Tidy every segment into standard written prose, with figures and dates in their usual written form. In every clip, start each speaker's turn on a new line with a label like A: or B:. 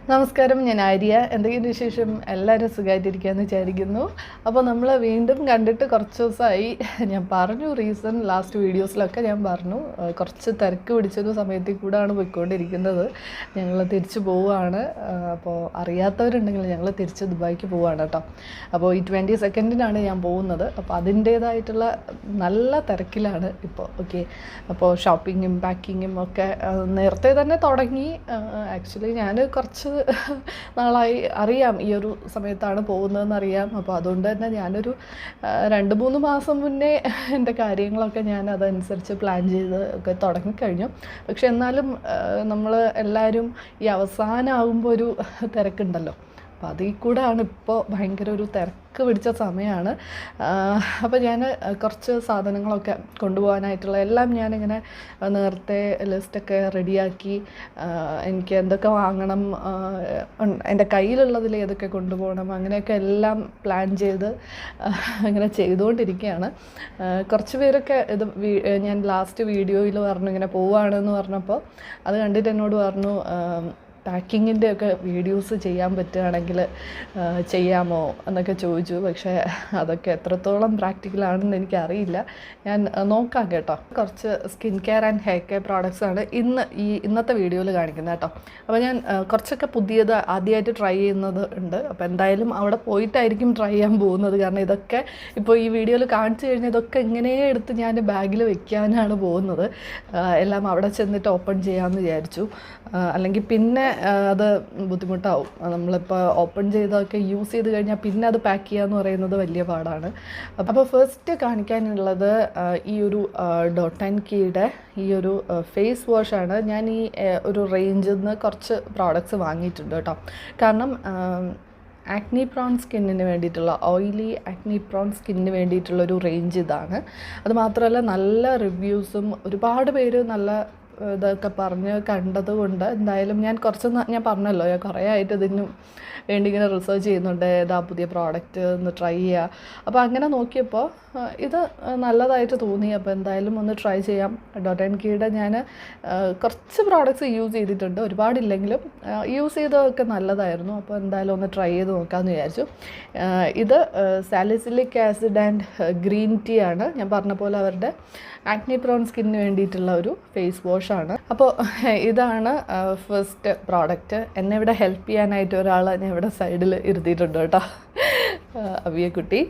A: നമസ്കാരം, ഞാൻ ആര്യ. എന്തെങ്കിലും വിശേഷം? എല്ലാവരും സുഖമായിട്ടിരിക്കുകയെന്ന് വിചാരിക്കുന്നു. അപ്പോൾ നമ്മൾ വീണ്ടും കണ്ടിട്ട് കുറച്ച് ദിവസമായി. ഞാൻ പറഞ്ഞു, റീസൺ ലാസ്റ്റ് വീഡിയോസിലൊക്കെ ഞാൻ പറഞ്ഞു, കുറച്ച് തിരക്ക് പിടിച്ചൊരു സമയത്തിൽ കൂടെയാണ് പോയിക്കൊണ്ടിരിക്കുന്നത്. ഞങ്ങൾ തിരിച്ചു പോവുകയാണ്. അപ്പോൾ അറിയാത്തവരുണ്ടെങ്കിൽ ഞങ്ങൾ തിരിച്ച് ദുബായിക്ക് പോവുകയാണ് കേട്ടോ. അപ്പോൾ ഈ 22 ഞാൻ പോകുന്നത്. അപ്പോൾ അതിൻ്റേതായിട്ടുള്ള നല്ല തിരക്കിലാണ് ഇപ്പോൾ. ഓക്കെ, അപ്പോൾ ഷോപ്പിങ്ങും പാക്കിങ്ങും ഒക്കെ നേരത്തെ തന്നെ തുടങ്ങി. ആക്ച്വലി ഞാൻ കുറച്ച് നാളായി അറിയാം ഈ ഒരു സമയത്താണ് പോകുന്നതെന്ന് അറിയാം. അപ്പോൾ അതുകൊണ്ട് തന്നെ ഞാനൊരു 2-3 മാസം മുന്നേ എൻ്റെ കാര്യങ്ങളൊക്കെ ഞാൻ അതനുസരിച്ച് പ്ലാൻ ചെയ്ത് ഒക്കെ തുടങ്ങിക്കഴിഞ്ഞു. പക്ഷെ എന്നാലും നമ്മൾ എല്ലാവരും ഈ അവസാനമാകുമ്പോൾ ഒരു തിരക്കുണ്ടല്ലോ. അപ്പോൾ അതിൽ കൂടെയാണ് ഇപ്പോൾ ഭയങ്കര ഒരു തിരക്ക് പിടിച്ച സമയമാണ്. അപ്പോൾ ഞാൻ കുറച്ച് സാധനങ്ങളൊക്കെ കൊണ്ടുപോകാനായിട്ടുള്ള എല്ലാം ഞാനിങ്ങനെ നേരത്തെ ലിസ്റ്റൊക്കെ റെഡിയാക്കി, എനിക്ക് എന്തൊക്കെ വാങ്ങണം, എൻ്റെ കയ്യിലുള്ളതിൽ ഏതൊക്കെ കൊണ്ടുപോകണം, അങ്ങനെയൊക്കെ എല്ലാം പ്ലാൻ ചെയ്ത് ഇങ്ങനെ ചെയ്തുകൊണ്ടിരിക്കുകയാണ്. കുറച്ച് പേരൊക്കെ ഇത് ഞാൻ ലാസ്റ്റ് വീഡിയോയിൽ പറഞ്ഞു ഇങ്ങനെ പോവുകയാണെന്ന് പറഞ്ഞപ്പോൾ അത് കണ്ടിട്ട് എന്നോട് പറഞ്ഞു, പാക്കിങ്ങിൻ്റെ ഒക്കെ വീഡിയോസ് ചെയ്യാൻ പറ്റുകയാണെങ്കിൽ ചെയ്യാമോ എന്നൊക്കെ ചോദിച്ചു. പക്ഷേ അതൊക്കെ എത്രത്തോളം പ്രാക്ടിക്കലാണെന്ന് എനിക്കറിയില്ല. ഞാൻ നോക്കാം കേട്ടോ. കുറച്ച് skin care and hair care പ്രോഡക്റ്റ്സാണ് ഇന്നത്തെ വീഡിയോയിൽ കാണിക്കുന്നത് കേട്ടോ. അപ്പോൾ ഞാൻ കുറച്ചൊക്കെ പുതിയത് ആദ്യമായിട്ട് ട്രൈ ചെയ്യുന്നത് ഉണ്ട്. അപ്പോൾ എന്തായാലും അവിടെ പോയിട്ടായിരിക്കും ട്രൈ ചെയ്യാൻ പോകുന്നത്. കാരണം ഇതൊക്കെ ഇപ്പോൾ ഈ വീഡിയോയിൽ കാണിച്ചു കഴിഞ്ഞാൽ ഇതൊക്കെ ഇങ്ങനെ എടുത്ത് ഞാൻ ബാഗിൽ വെക്കാനാണ് പോകുന്നത്. എല്ലാം അവിടെ ചെന്നിട്ട് ഓപ്പൺ ചെയ്യാമെന്ന് വിചാരിച്ചു. അല്ലെങ്കിൽ പിന്നെ അത് ബുദ്ധിമുട്ടാവും. നമ്മളിപ്പോൾ ഓപ്പൺ ചെയ്തൊക്കെ യൂസ് ചെയ്ത് കഴിഞ്ഞാൽ പിന്നെ അത് പാക്ക് ചെയ്യുക എന്ന് പറയുന്നത് വലിയ പാടാണ്. അപ്പോൾ ഫസ്റ്റ് കാണിക്കാനുള്ളത് ഈ ഒരു ഡോട്ട്&കീയുടെ ഈ ഒരു ഫേസ് വാഷാണ്. ഞാൻ ഈ ഒരു റേഞ്ചിൽ നിന്ന് കുറച്ച് പ്രോഡക്റ്റ്സ് വാങ്ങിയിട്ടുണ്ട് കേട്ടോ. കാരണം ആക്നി പ്രോൺ സ്കിന്നിന് വേണ്ടിയിട്ടുള്ള, ഓയിലി ആക്നി പ്രോൺ സ്കിന്നിന് വേണ്ടിയിട്ടുള്ളൊരു റേഞ്ച് ഇതാണ്. അതുമാത്രമല്ല നല്ല റിവ്യൂസും ഒരുപാട് പേര് നല്ല ഇതൊക്കെ പറഞ്ഞ് കണ്ടത് കൊണ്ട് എന്തായാലും ഞാൻ പറഞ്ഞല്ലോ, ഞാൻ കുറേ ആയിട്ട് ഇതിന് വേണ്ടി ഇങ്ങനെ റിസർച്ച് ചെയ്യുന്നുണ്ട്, ഏതാ പുതിയ പ്രോഡക്റ്റ് ഒന്ന് ട്രൈ ചെയ്യുക. അപ്പോൾ അങ്ങനെ നോക്കിയപ്പോൾ ഇത് നല്ലതായിട്ട് തോന്നി. അപ്പോൾ എന്തായാലും ഒന്ന് ട്രൈ ചെയ്യാം. ഡോട്ട്&കീയുടെ ഞാൻ കുറച്ച് പ്രോഡക്റ്റ്സ് യൂസ് ചെയ്തിട്ടുണ്ട്, ഒരുപാടില്ലെങ്കിലും യൂസ് ചെയ്തതൊക്കെ നല്ലതായിരുന്നു. അപ്പോൾ എന്തായാലും ഒന്ന് ട്രൈ ചെയ്ത് നോക്കാമെന്ന് വിചാരിച്ചു. ഇത് salicylic acid and green tea ആണ്. ഞാൻ പറഞ്ഞ പോലെ അവരുടെ ആക്നി പ്രോൺ സ്കിന്നിന് വേണ്ടിയിട്ടുള്ള ഒരു ഫേസ് വാഷാണ്. അപ്പോൾ ഇതാണ് ഫസ്റ്റ് പ്രോഡക്റ്റ്. എന്നെ ഇവിടെ ഹെൽപ്പ് ചെയ്യാനായിട്ട് ഒരാൾ ഞാൻ ഇവിടെ സൈഡിൽ ഇരുത്തിയിട്ടുണ്ട് കേട്ടോ, അവിയക്കുട്ടി.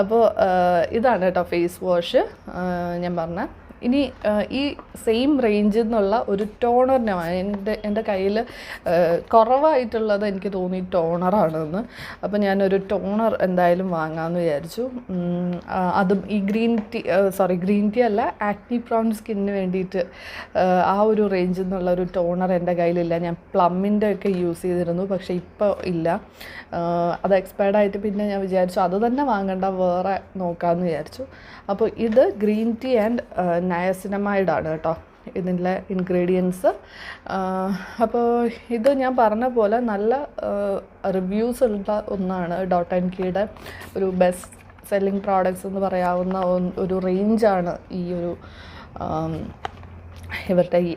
A: അപ്പോൾ ഇതാണ് കേട്ടോ ഫേസ് വാഷ് ഞാൻ പറഞ്ഞ. ഇനി ഈ സെയിം റേഞ്ചിൽ നിന്നുള്ള ഒരു ടോണറിനാണ് എൻ്റെ കയ്യിൽ കുറവായിട്ടുള്ളത്. എനിക്ക് തോന്നി ടോണറാണെന്ന്. അപ്പോൾ ഞാനൊരു ടോണർ എന്തായാലും വാങ്ങാമെന്ന് വിചാരിച്ചു. അതും ഈ ഗ്രീൻ ടീ അല്ല, ആക്നി പ്രോൺ സ്കിന്നിന് വേണ്ടിയിട്ട് ആ ഒരു റേഞ്ചിൽ നിന്നുള്ള ഒരു ടോണർ എൻ്റെ കയ്യിലില്ല. ഞാൻ പ്ലമ്മിൻ്റെ ഒക്കെ യൂസ് ചെയ്തിരുന്നു, പക്ഷേ ഇപ്പോൾ ഇല്ല. അത് എക്സ്പയർഡ് ആയിട്ട് പിന്നെ ഞാൻ വിചാരിച്ചു അത് തന്നെ വാങ്ങണ്ട, വേറെ നോക്കാമെന്ന് വിചാരിച്ചു. അപ്പോൾ ഇത് ഗ്രീൻ ടീ ആൻഡ് നയസിനമൈഡ് ആണ് കേട്ടോ ഇതിൻ്റെ ഇൻഗ്രീഡിയൻസ്. അപ്പോൾ ഇത് ഞാൻ പറഞ്ഞ പോലെ നല്ല റിവ്യൂസ് ഉള്ള ഒന്നാണ്. ഡോട്ട്&കീയുടെ ഒരു ബെസ്റ്റ് സെല്ലിംഗ് പ്രോഡക്റ്റ്സ് എന്ന് പറയാവുന്ന ഒരു റേഞ്ചാണ് ഈ ഒരു ഇവരുടെ ഈ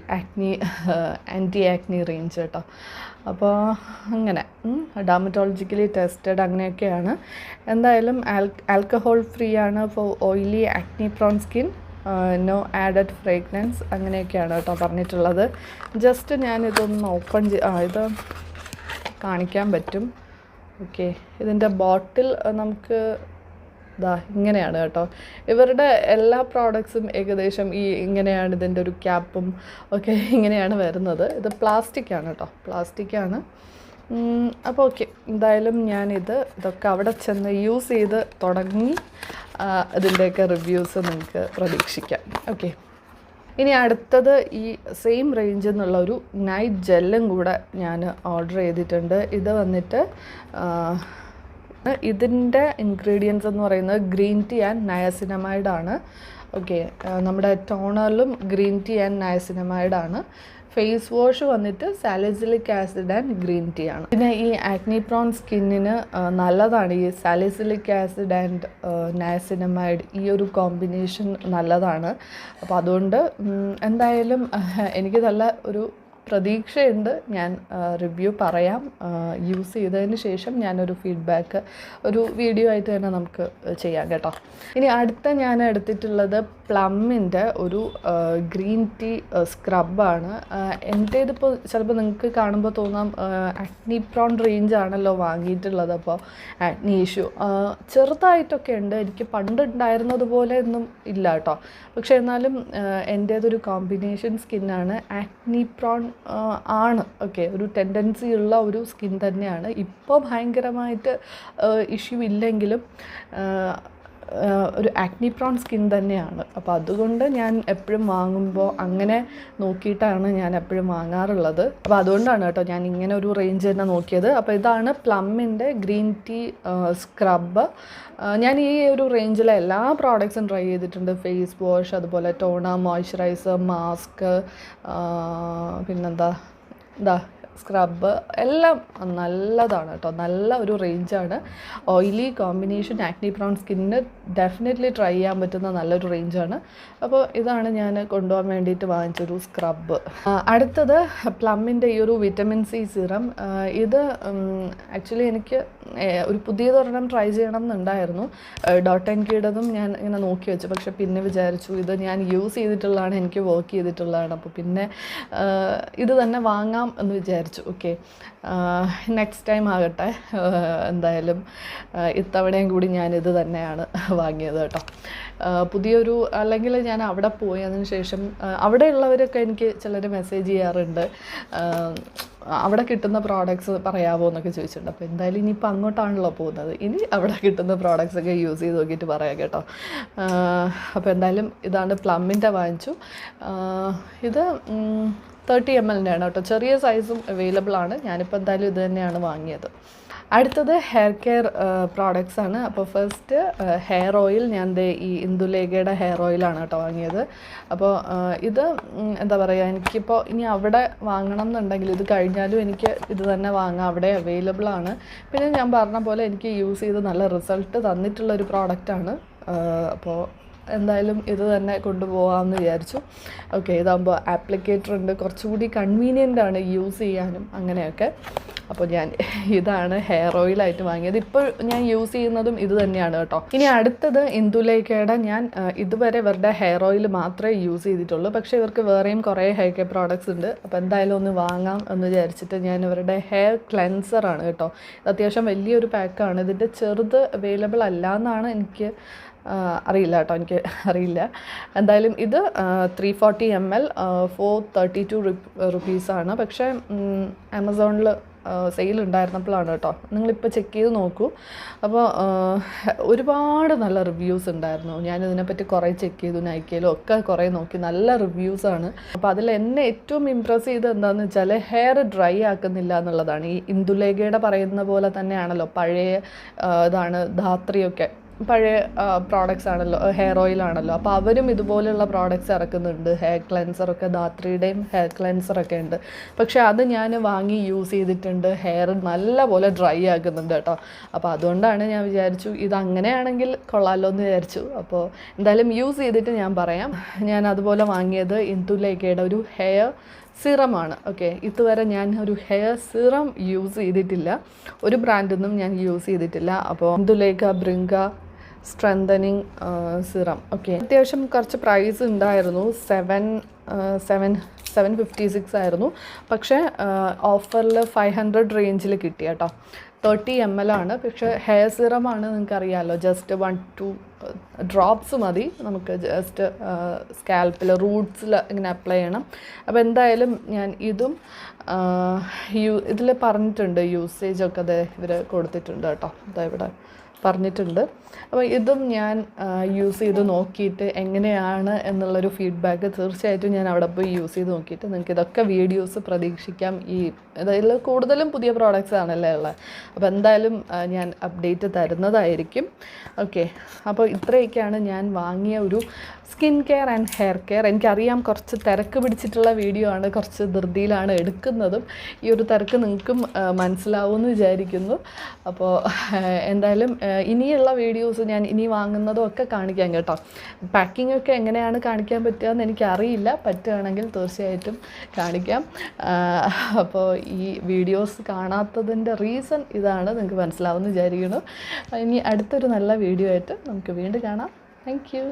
A: ആൻറ്റി ആക്നി റേഞ്ച് കേട്ടോ. അപ്പോൾ അങ്ങനെ ഡെർമറ്റോളജിക്കലി ടെസ്റ്റഡ് അങ്ങനെയൊക്കെയാണ്. എന്തായാലും ആൽക്കഹോൾ ഫ്രീ ആണ് for oily acne prone skin, no added fragrance അങ്ങനെയൊക്കെയാണ് കേട്ടോ പറഞ്ഞിട്ടുള്ളത്. ജസ്റ്റ് ഞാനിതൊന്ന് ഓപ്പൺ ഇത് കാണിക്കാൻ പറ്റും. ഓക്കെ, ഇതിൻ്റെ ബോട്ടിൽ നമുക്ക് ഇങ്ങനെയാണ് കേട്ടോ. ഇവരുടെ എല്ലാ പ്രോഡക്ട്സും ഏകദേശം ഇങ്ങനെയാണ്. ഇതിൻ്റെ ഒരു ക്യാപ്പും ഒക്കെ ഇങ്ങനെയാണ് വരുന്നത്. ഇത് പ്ലാസ്റ്റിക്കാണ് കേട്ടോ, പ്ലാസ്റ്റിക്കാണ്. അപ്പോൾ ഓക്കെ, എന്തായാലും ഇതൊക്കെ അവിടെ ചെന്ന് യൂസ് ചെയ്ത് തുടങ്ങി ഇതിൻ്റെയൊക്കെ റിവ്യൂസ് നിങ്ങൾക്ക് പ്രതീക്ഷിക്കാം. ഓക്കെ, ഇനി അടുത്തത് ഈ സെയിം റേഞ്ചിൽ നിന്നുള്ള ഒരു നൈറ്റ് ജെല്ലും കൂടെ ഞാൻ ഓർഡർ ചെയ്തിട്ടുണ്ട്. ഇത് വന്നിട്ട് ഇതിൻ്റെ ഇൻഗ്രീഡിയൻസ് എന്ന് പറയുന്നത് ഗ്രീൻ ടീ ആൻഡ് നയസിനമൈഡ് ആണ്. ഓക്കെ, നമ്മുടെ ടോണറിലും ഗ്രീൻ ടീ ആൻഡ് നയസിനമൈഡ് ആണ്. ഫേസ് വാഷ് വന്നിട്ട് salicylic acid and green tea ആണ്. പിന്നെ ഈ ആക്നി പ്രോൺ സ്കിന്നിന് നല്ലതാണ് ഈ സാലിസിലിക് ആസിഡ് ആൻഡ് നയസിനമൈഡ്, ഈ ഒരു കോമ്പിനേഷൻ നല്ലതാണ്. അപ്പോൾ അതുകൊണ്ട് എന്തായാലും എനിക്ക് നല്ല ഒരു പ്രതീക്ഷയുണ്ട്. ഞാൻ റിവ്യൂ പറയാം. യൂസ് ചെയ്തതിന് ശേഷം ഞാനൊരു ഫീഡ്ബാക്ക് ഒരു വീഡിയോ ആയിട്ട് തന്നെ നമുക്ക് ചെയ്യാം കേട്ടോ. ഇനി അടുത്ത ഞാൻ എടുത്തിട്ടുള്ളത് പ്ലമ്മിൻ്റെ ഒരു ഗ്രീൻ ടീ സ്ക്രബാണ്. എൻ്റേതിപ്പോൾ ചിലപ്പോൾ നിങ്ങൾക്ക് കാണുമ്പോൾ തോന്നാം ആക്നി പ്രോൺ റേഞ്ച് ആണല്ലോ വാങ്ങിയിട്ടുള്ളത്, അപ്പോൾ ആക്നി ഇഷ്യൂ ചെറുതായിട്ടൊക്കെ ഉണ്ട്. എനിക്ക് പണ്ട് ഉണ്ടായിരുന്നത് പോലെ ഒന്നും ഇല്ല കേട്ടോ. പക്ഷേ എന്നാലും എൻ്റേതൊരു കോമ്പിനേഷൻ സ്കിന്നാണ്. ആക്നി പ്രോൺ ആണ്, ഓക്കെ, ഒരു ടെൻഡൻസി ഉള്ള ഒരു സ്കിൻ തന്നെയാണ്. ഇപ്പോൾ ഭയങ്കരമായിട്ട് ഇഷ്യൂ ഇല്ലെങ്കിലും ഒരു ആക്നി പ്രോൺ സ്കിൻ തന്നെയാണ്. അപ്പോൾ അതുകൊണ്ട് ഞാൻ എപ്പോഴും വാങ്ങുമ്പോൾ അങ്ങനെ നോക്കിയിട്ടാണ് ഞാൻ എപ്പോഴും വാങ്ങാറുള്ളത്. അപ്പോൾ അതുകൊണ്ടാണ് കേട്ടോ ഞാൻ ഇങ്ങനെ ഒരു റേഞ്ച് തന്നെ നോക്കിയത്. അപ്പോൾ ഇതാണ് പ്ലമ്മിൻ്റെ ഗ്രീൻ ടീ സ്ക്രബ്. ഞാൻ ഈ ഒരു റേഞ്ചിലെ എല്ലാ പ്രോഡക്ട്സും ട്രൈ ചെയ്തിട്ടുണ്ട്. ഫേസ് വാഷ്, അതുപോലെ ടോണർ, മോയ്സ്ചറൈസർ, മാസ്ക്, പിന്നെന്താ സ്ക്രബ് എല്ലാം നല്ലതാണ് കേട്ടോ. നല്ല ഒരു റേഞ്ചാണ്. ഓയിലി കോമ്പിനേഷൻ ആക്നി പ്രോൺ സ്കിന്നിന് ഡെഫിനറ്റ്ലി ട്രൈ ചെയ്യാൻ പറ്റുന്ന നല്ലൊരു റേഞ്ചാണ്. അപ്പോൾ ഇതാണ് ഞാൻ കൊണ്ടുപോകാൻ വേണ്ടിയിട്ട് വാങ്ങിച്ചൊരു സ്ക്രബ്. അടുത്തത് പ്ലമ്മിൻ്റെ ഈ ഒരു വിറ്റമിൻ സി സിറം. ഇത് ആക്ച്വലി എനിക്ക് ഒരു പുതിയതൊരെണ്ണം ട്രൈ ചെയ്യണം എന്നുണ്ടായിരുന്നു. ഡോട്ട് ആൻഡ് കീടതും ഞാൻ ഇങ്ങനെ നോക്കി വെച്ചു. പക്ഷെ പിന്നെ വിചാരിച്ചു ഇത് ഞാൻ യൂസ് ചെയ്തിട്ടുള്ളതാണ്, എനിക്ക് വർക്ക് ചെയ്തിട്ടുള്ളതാണ്, അപ്പോൾ പിന്നെ ഇത് തന്നെ വാങ്ങാം എന്ന് വിചാരിച്ചു. ഓക്കെ, നെക്സ്റ്റ് ടൈം ആകട്ടെ. എന്തായാലും ഇത്തവണയും കൂടി ഞാനിത് തന്നെയാണ് വാങ്ങിയത് കേട്ടോ. പുതിയൊരു, അല്ലെങ്കിൽ ഞാൻ അവിടെ പോയി അതിന് ശേഷം അവിടെയുള്ളവരൊക്കെ എനിക്ക് ചിലർ മെസ്സേജ് ചെയ്യാറുണ്ട്, അവിടെ കിട്ടുന്ന പ്രോഡക്ട്സ് പറയാമോ എന്നൊക്കെ ചോദിച്ചിട്ടുണ്ട്. അപ്പോൾ എന്തായാലും ഇനിയിപ്പോൾ അങ്ങോട്ടാണല്ലോ പോകുന്നത്, ഇനി അവിടെ കിട്ടുന്ന പ്രോഡക്ട്സൊക്കെ യൂസ് ചെയ്ത് നോക്കിയിട്ട് പറയാം കേട്ടോ. അപ്പോൾ എന്തായാലും ഇതാണ് പ്ലമ്മിൻ്റെ വാങ്ങിച്ചു. ഇത് 30 ml കേട്ടോ. ചെറിയ സൈസും അവൈലബിൾ ആണ്. ഞാനിപ്പോൾ എന്തായാലും ഇത് തന്നെയാണ് വാങ്ങിയത്. അടുത്തത് ഹെയർ കെയർ പ്രോഡക്റ്റ്സ് ആണ്. അപ്പോൾ ഫസ്റ്റ് ഹെയർ ഓയിൽ, ഞാൻ ഈ ഇന്ദുലേഖയുടെ ഹെയർ ഓയിലാണ് കേട്ടോ വാങ്ങിയത്. അപ്പോൾ ഇത് എന്താ പറയുക, എനിക്കിപ്പോൾ ഇനി അവിടെ വാങ്ങണം എന്നുണ്ടെങ്കിൽ ഇത് കഴിഞ്ഞാലും എനിക്ക് ഇത് തന്നെ വാങ്ങാം, അവിടെ അവൈലബിൾ ആണ്. പിന്നെ ഞാൻ പറഞ്ഞ പോലെ എനിക്ക് യൂസ് ചെയ്ത് നല്ല റിസൾട്ട് തന്നിട്ടുള്ളൊരു പ്രോഡക്റ്റാണ്. അപ്പോൾ എന്തായാലും ഇത് തന്നെ കൊണ്ടുപോകാമെന്ന് വിചാരിച്ചു. ഓക്കെ, ഇതാകുമ്പോൾ ആപ്ലിക്കേറ്റർ ഉണ്ട്, കുറച്ചുകൂടി കൺവീനിയൻ്റ് ആണ് യൂസ് ചെയ്യാനും അങ്ങനെയൊക്കെ. അപ്പോൾ ഞാൻ ഇതാണ് ഹെയർ ഓയിലായിട്ട് വാങ്ങിയത്. ഇപ്പോൾ ഞാൻ യൂസ് ചെയ്യുന്നതും ഇത് തന്നെയാണ് കേട്ടോ. ഇനി അടുത്തത് ഇന്ദുലേഖയുടെ, ഞാൻ ഇതുവരെ ഇവരുടെ ഹെയർ ഓയിൽ മാത്രമേ യൂസ് ചെയ്തിട്ടുള്ളൂ. പക്ഷേ ഇവർക്ക് വേറെയും കുറേ ഹെയർ കെയർ പ്രോഡക്ട്സ് ഉണ്ട്. അപ്പോൾ എന്തായാലും ഒന്ന് വാങ്ങാം എന്ന് വിചാരിച്ചിട്ട് ഞാൻ ഇവരുടെ ഹെയർ ക്ലെൻസറാണ് കേട്ടോ. അത്യാവശ്യം വലിയൊരു പാക്കാണ്. ഇതിൻ്റെ ചെറുത് അവൈലബിൾ അല്ല എന്നാണ് എനിക്ക് അറിയില്ല കേട്ടോ, എനിക്ക് അറിയില്ല. എന്തായാലും ഇത് 340 ml 432 റുപ്പീസാണ്. പക്ഷേ ആമസോണിൽ സെയിൽ ഉണ്ടായിരുന്നപ്പോഴാണ് കേട്ടോ. നിങ്ങളിപ്പോൾ ചെക്ക് ചെയ്ത് നോക്കൂ. അപ്പോൾ ഒരുപാട് നല്ല റിവ്യൂസ് ഉണ്ടായിരുന്നു. ഞാനിതിനെപ്പറ്റി കുറേ ചെക്ക് ചെയ്തു, നൈക്കയിലും ഒക്കെ കുറേ നോക്കി, നല്ല റിവ്യൂസാണ്. അപ്പോൾ അതിൽ എന്നെ ഏറ്റവും ഇമ്പ്രസ് ചെയ്ത് എന്താണെന്ന് വെച്ചാൽ ഹെയർ ഡ്രൈ ആക്കുന്നില്ല എന്നുള്ളതാണ്. ഈ ഇന്ദുലേഖയുടെ പറയുന്ന പോലെ തന്നെയാണല്ലോ പഴയ ഇതാണ് ധാത്രിയൊക്കെ, പഴയ പ്രോഡക്റ്റ്സ് ആണല്ലോ, ഹെയർ ഓയിലാണല്ലോ. അപ്പോൾ അവരും ഇതുപോലെയുള്ള പ്രോഡക്റ്റ്സ് ഇറക്കുന്നുണ്ട്. ഹെയർ ക്ലെൻസറൊക്കെ, ധാത്രിയുടെയും ഹെയർ ക്ലെൻസറൊക്കെ ഉണ്ട്. പക്ഷേ അത് ഞാൻ വാങ്ങി യൂസ് ചെയ്തിട്ടുണ്ട്, ഹെയർ നല്ല പോലെ ഡ്രൈ ആക്കുന്നുണ്ട് കേട്ടോ. അപ്പോൾ അതുകൊണ്ടാണ് ഞാൻ വിചാരിച്ചു ഇത് അങ്ങനെയാണെങ്കിൽ കൊള്ളാമല്ലോ എന്ന് വിചാരിച്ചു. അപ്പോൾ എന്തായാലും യൂസ് ചെയ്തിട്ട് ഞാൻ പറയാം. ഞാൻ അതുപോലെ വാങ്ങിയത് ഇന്ദുലേഖയുടെ ഒരു ഹെയർ സിറമാണ്. ഓക്കെ, ഇതുവരെ ഞാൻ ഒരു ഹെയർ സിറം യൂസ് ചെയ്തിട്ടില്ല, ഒരു ബ്രാൻഡിൽ നിന്നും ഞാൻ യൂസ് ചെയ്തിട്ടില്ല. അപ്പോൾ ഇന്ദുലേഖ ബ്രിങ്ക സ്ട്രെങ്തനിങ് സിറം. ഓക്കെ, അത്യാവശ്യം കുറച്ച് പ്രൈസ് ഉണ്ടായിരുന്നു. 756 ആയിരുന്നു. പക്ഷേ ഓഫറിൽ 500 റേഞ്ചിൽ കിട്ടി കേട്ടോ. 30 ml ആണ്. പക്ഷേ ഹെയർ സിറമാണ്, നിങ്ങൾക്കറിയാമല്ലോ, ജസ്റ്റ് 1-2 ഡ്രോപ്സ് മതി. നമുക്ക് ജസ്റ്റ് സ്കാൽപ്പിൽ, റൂട്ട്സിൽ ഇങ്ങനെ അപ്ലൈ ചെയ്യണം. അപ്പോൾ എന്തായാലും ഞാൻ ഇതും ഇതിൽ പറഞ്ഞിട്ടുണ്ട്, യൂസേജൊക്കെ ഇവർ കൊടുത്തിട്ടുണ്ട് കേട്ടോ, ഇവിടെ പറഞ്ഞിട്ടുണ്ട്. അപ്പോൾ ഇതും ഞാൻ യൂസ് ചെയ്ത് നോക്കിയിട്ട് എങ്ങനെയാണ് എന്നുള്ളൊരു ഫീഡ്ബാക്ക് തീർച്ചയായിട്ടും ഞാൻ അവിടെ പോയി യൂസ് ചെയ്ത് നോക്കിയിട്ട് നിങ്ങൾക്ക് ഇതൊക്കെ വീഡിയോസ് പ്രതീക്ഷിക്കാം. ഇതിൽ കൂടുതലും പുതിയ പ്രോഡക്റ്റ്സ് ആണല്ലേ ഉള്ളത്. അപ്പോൾ എന്തായാലും ഞാൻ അപ്ഡേറ്റ് തരുന്നതായിരിക്കും. ഓക്കെ, അപ്പോൾ ഇത്രയൊക്കെയാണ് ഞാൻ വാങ്ങിയ ഒരു skin care and hair care. എനിക്കറിയാം കുറച്ച് തിരക്ക് പിടിച്ചിട്ടുള്ള വീഡിയോ ആണ്, കുറച്ച് ധൃതിയിലാണ് എടുക്കുന്നതും. ഈ ഒരു തിരക്ക് നിങ്ങൾക്കും മനസ്സിലാവുമെന്ന് വിചാരിക്കുന്നു. അപ്പോൾ എന്തായാലും ഇനിയുള്ള വീഡിയോസ് ഞാൻ ഇനി വാങ്ങുന്നതും ഒക്കെ കാണിക്കാം കേട്ടോ. പാക്കിംഗ് ഒക്കെ എങ്ങനെയാണ് കാണിക്കാൻ പറ്റുക എന്ന് എനിക്കറിയില്ല. പറ്റുകയാണെങ്കിൽ തീർച്ചയായിട്ടും കാണിക്കാം. അപ്പോൾ ഈ വീഡിയോസ് കാണാത്തതിൻ്റെ റീസൺ ഇതാണ്, നിങ്ങൾക്ക് മനസ്സിലാവുമെന്ന് വിചാരിക്കുന്നു. ഇനി അടുത്തൊരു നല്ല വീഡിയോ ആയിട്ട് നമുക്ക് വീണ്ടും കാണാം. Thank you.